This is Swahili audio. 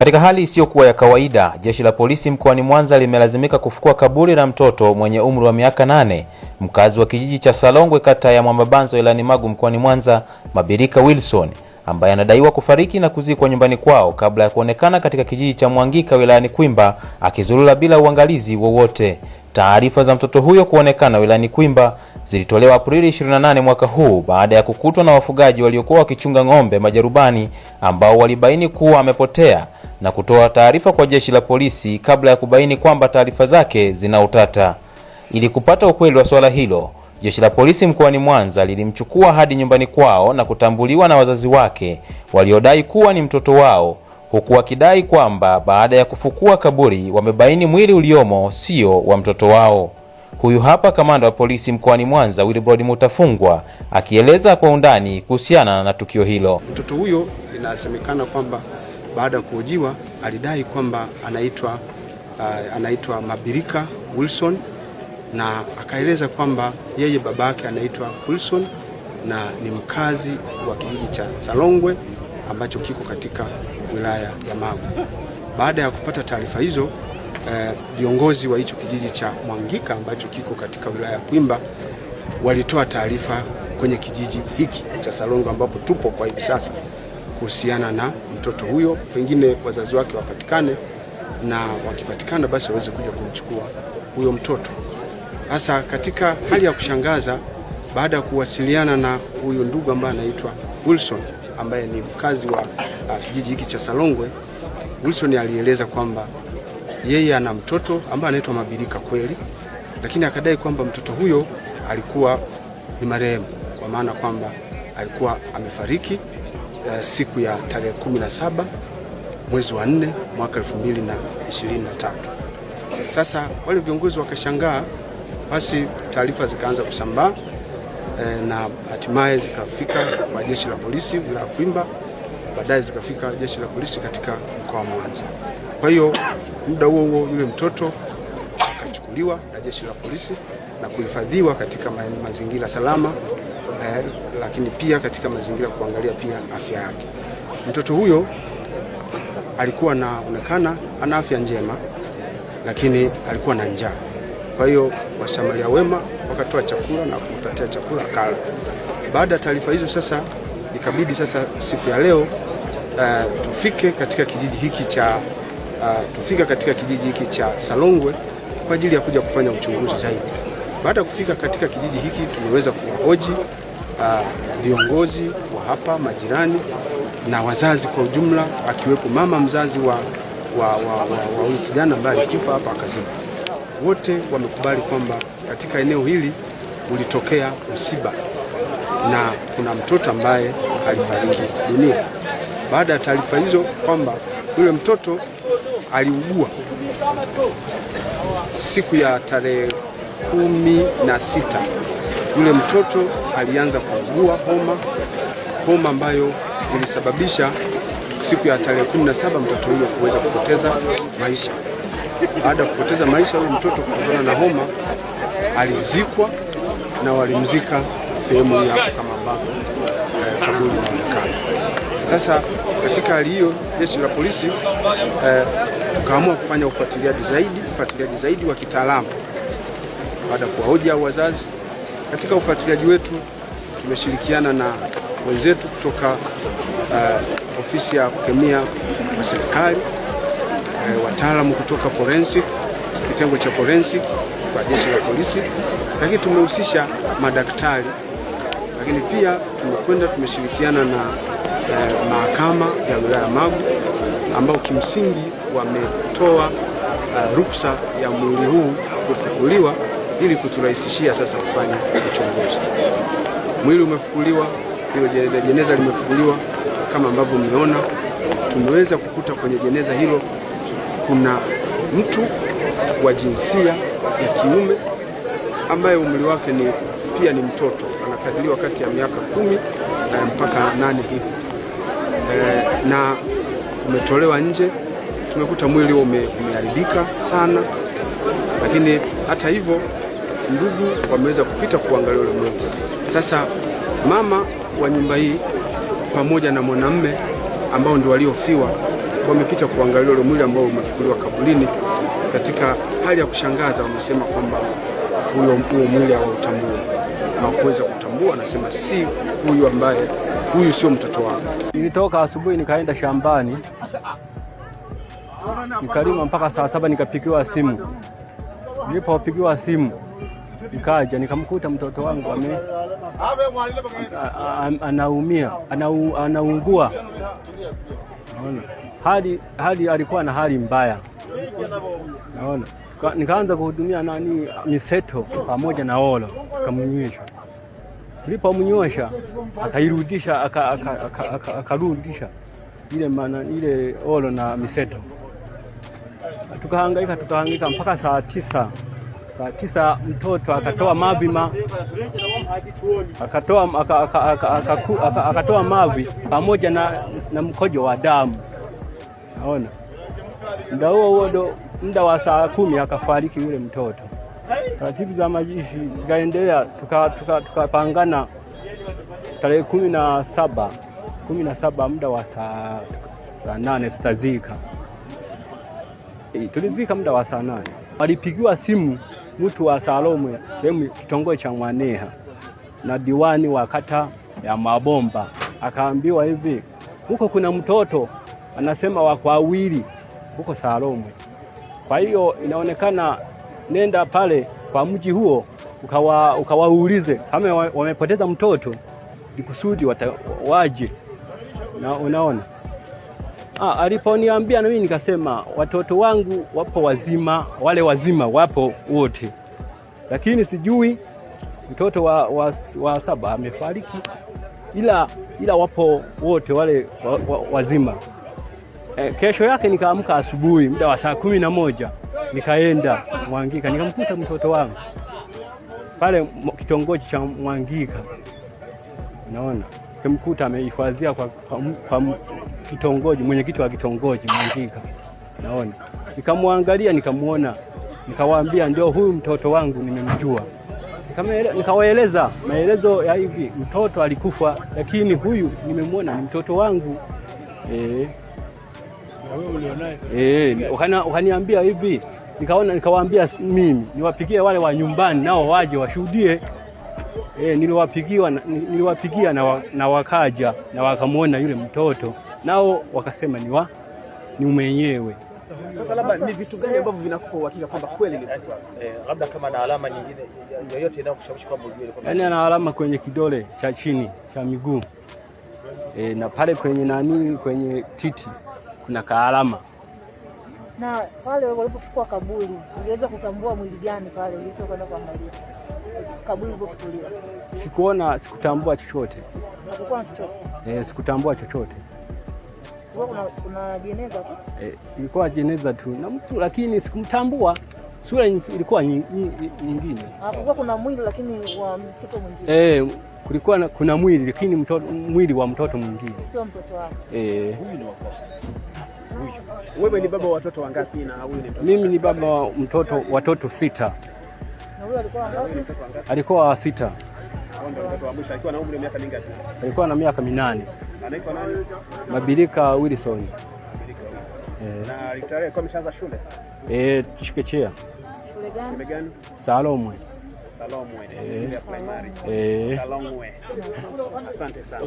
Katika hali isiyokuwa ya kawaida, jeshi la polisi mkoani Mwanza limelazimika kufukua kaburi la mtoto mwenye umri wa miaka 8, mkazi wa kijiji cha Salongwe kata ya Mwambabanzo wilayani Magu mkoani Mwanza, Mabirika Wilson, ambaye anadaiwa kufariki na kuzikwa nyumbani kwao kabla ya kuonekana katika kijiji cha Mwangika wilayani Kwimba akizurura bila uangalizi wowote. Taarifa za mtoto huyo kuonekana wilayani Kwimba zilitolewa Aprili 28 mwaka huu baada ya kukutwa na wafugaji waliokuwa wakichunga ng'ombe majarubani ambao walibaini kuwa amepotea na kutoa taarifa kwa jeshi la polisi kabla ya kubaini kwamba taarifa zake zina utata. Ili kupata ukweli wa swala hilo, jeshi la polisi mkoani Mwanza lilimchukua hadi nyumbani kwao na kutambuliwa na wazazi wake waliodai kuwa ni mtoto wao, huku wakidai kwamba baada ya kufukua kaburi wamebaini mwili uliomo sio wa mtoto wao. Huyu hapa kamanda wa polisi mkoani Mwanza Wilbrod Mutafungwa akieleza kwa undani kuhusiana na tukio hilo. Mtoto huyo inasemekana kwamba baada ya kuhojiwa alidai kwamba anaitwa Mabirika Wilson, na akaeleza kwamba yeye babake anaitwa Wilson na ni mkazi wa kijiji cha Salongwe ambacho kiko katika wilaya ya Magu. Baada ya kupata taarifa hizo, viongozi wa hicho kijiji cha Mwangika ambacho kiko katika wilaya ya Kwimba walitoa taarifa kwenye kijiji hiki cha Salongwe ambapo tupo kwa hivi sasa kuhusiana na mtoto huyo, pengine wazazi wake wapatikane, na wakipatikana basi waweze kuja kumchukua huyo mtoto. Sasa katika hali ya kushangaza, baada ya kuwasiliana na huyo ndugu ambaye anaitwa Wilson ambaye ni mkazi wa kijiji hiki cha Salongwe, Wilson alieleza kwamba yeye ana mtoto ambaye anaitwa Mabirika kweli, lakini akadai kwamba mtoto huyo alikuwa ni marehemu, kwa maana kwamba alikuwa amefariki siku ya tarehe 17 mwezi wa 4 mwaka 2023. Sasa wale viongozi wakashangaa, basi taarifa zikaanza kusambaa na hatimaye zikafika kwa jeshi la polisi la Kwimba, baadaye zikafika jeshi la polisi katika mkoa wa Mwanza. Kwa hiyo muda huo yule mtoto akachukuliwa na jeshi la polisi na kuhifadhiwa katika mazingira salama, lakini pia katika mazingira kuangalia pia afya yake. Mtoto huyo alikuwa anaonekana ana afya njema, lakini alikuwa na njaa. Kwa hiyo wasamaria wema wakatoa chakula na kumpatia chakula akala. Baada ya taarifa hizo sasa ikabidi sasa siku ya leo tufike katika kijiji hiki cha Salongwe kwa ajili ya kuja kufanya uchunguzi zaidi. Baada ya kufika katika kijiji hiki tumeweza kuwahoji viongozi wa hapa, majirani na wazazi kwa ujumla, akiwepo mama mzazi wa huyu kijana ambaye alikufa hapa akazikwa. Wote wamekubali kwamba katika eneo hili ulitokea msiba na kuna mtoto ambaye alifariki dunia. Baada ya taarifa hizo kwamba yule mtoto aliugua siku ya tarehe 16, yule mtoto alianza kuugua homa ambayo ilisababisha siku ya tarehe 17 mtoto huyo kuweza kupoteza maisha. Baada ya kupoteza maisha yule mtoto kutokana na homa, alizikwa na walimzika sehemu ya kama ambavyo kaburi linaonekana. Sasa katika hali hiyo jeshi la polisi tukaamua kufanya ufuatiliaji zaidi wa kitaalamu baada ya kuwahoji wazazi. Katika ufuatiliaji wetu tumeshirikiana na wenzetu kutoka ofisi ya kukemia wa serikali, wataalamu kutoka forensic, kitengo cha forensic kwa jeshi la polisi, lakini tumehusisha madaktari, lakini pia tumeshirikiana na mahakama ya wilaya Magu ambao kimsingi wametoa ruksa ya mwili huu kufukuliwa ili kuturahisishia sasa kufanya uchunguzi. Mwili umefukuliwa, hilo jeneza limefukuliwa kama ambavyo mmeona. Tumeweza kukuta kwenye jeneza hilo kuna mtu wa jinsia ya kiume ambaye umri wake pia ni mtoto, anakadiriwa kati ya miaka 10 mpaka 8 hivi, na umetolewa nje. Tumekuta mwili huo umeharibika sana, lakini hata hivyo ndugu wameweza kupita kuangalia ule mwili. Sasa mama wa nyumba hii pamoja na mwanamume ambao ndio waliofiwa wamepita kuangalia ule mwili ambao umefukuliwa kaburini. Katika hali ya kushangaza, wamesema kwamba huo mwili hawautambui, hawakuweza kutambua. Anasema si huyu, ambaye huyu sio mtoto wangu. Nilitoka asubuhi nikaenda shambani nikalima mpaka saa 7 nikapigiwa simu. Nilipopigiwa simu nikaja nikamkuta mtoto wangu anaumia, anaungua. Hali alikuwa na hali mbaya. Naona nikaanza kuhudumia miseto pamoja na olo, akamnywesha. Tulipomnywesha akairudisha, akarudisha ile olo na miseto. Tukahangaika mpaka saa 9. Saa 9 mtoto akatoa mavi akatoa mavi pamoja na mkojo wa damu. Naona muda huo ndo muda wa saa 10 akafariki yule mtoto. Taratibu za majishi zikaendelea, tukapangana tarehe 17 muda wa saa 8 tutazika. Tulizika muda wa saa 8. Walipigiwa simu mtu wa Salomwe, sehemu kitongoji cha Mwaneha, na diwani wa kata ya Mabomba, akaambiwa hivi, huko kuna mtoto anasema wako wawili huko Salomwe. Kwa hiyo inaonekana nenda pale kwa mji huo ukawaulize kama wamepoteza mtoto ikusudi waje. Na unaona, aliponiambia na mimi nikasema watoto wangu wapo wazima, wale wazima wapo wote, lakini sijui mtoto wa 7 amefariki, ila wapo wote wale wazima. Kesho yake nikaamka asubuhi muda wa saa 11 nikaenda Mwangika, nikamkuta mtoto wangu pale kitongoji cha Mwangika. Naona nikamkuta amehifadhiwa kwa kitongoji, mwenyekiti wa kitongoji Mwangika. Naona nikamwangalia, nikamuona, nikawaambia ndio huyu mtoto wangu, nimemjua. Nikawaeleza maelezo ya hivi, mtoto alikufa lakini huyu nimemwona ni mtoto wangu. Wakaniambia hivi, nikawaambia mimi niwapigie wale wa nyumbani nao waje washuhudie. Niliwapigia na wakaja na wakamwona yule mtoto, nao wakasema ni mwenyewe. Sasa labda ni vitu gani ambavyo vinakupa uhakika kwamba kweli ni mtoto wako? Labda kama na alama nyingine yoyote inayokushawishi kwamba ujue kwamba, yaani ana alama kwenye kidole cha chini cha miguu, na pale kwenye titi kuna kaalama. Na pale walipofukua kaburi, uliweza kutambua mwili gani pale ulipokwenda kuangalia kaburi lilipofukuliwa? Sikutambua chochote. Hakukuwa chochote? Sikutambua chochote. Kuna jeneza tu? Ilikuwa jeneza tu na mtu, lakini sikumtambua. Sura ilikuwa nyingine. Hakukuwa kuna mwili lakini wa mtoto mwingine? Kuna mwili lakini mwili wa mtoto mwingine. Sio mtoto wako? Huyu ni wako. Wewe ni baba wa watoto wangapi na huyu ni mtoto? Mimi ni baba wa watoto 6. Na huyu alikuwa wangapi? Alikuwa wa 6. Ndio mtoto wa mwisho. Alikuwa na umri wa miaka mingapi? Alikuwa na miaka 8. Anaitwa nani? Mabirika Wilson. Na alikuwa ameshaanza shule? Chekechea. Shule gani? Salomwe. Shule ya primary. Salomwe. Asante sana.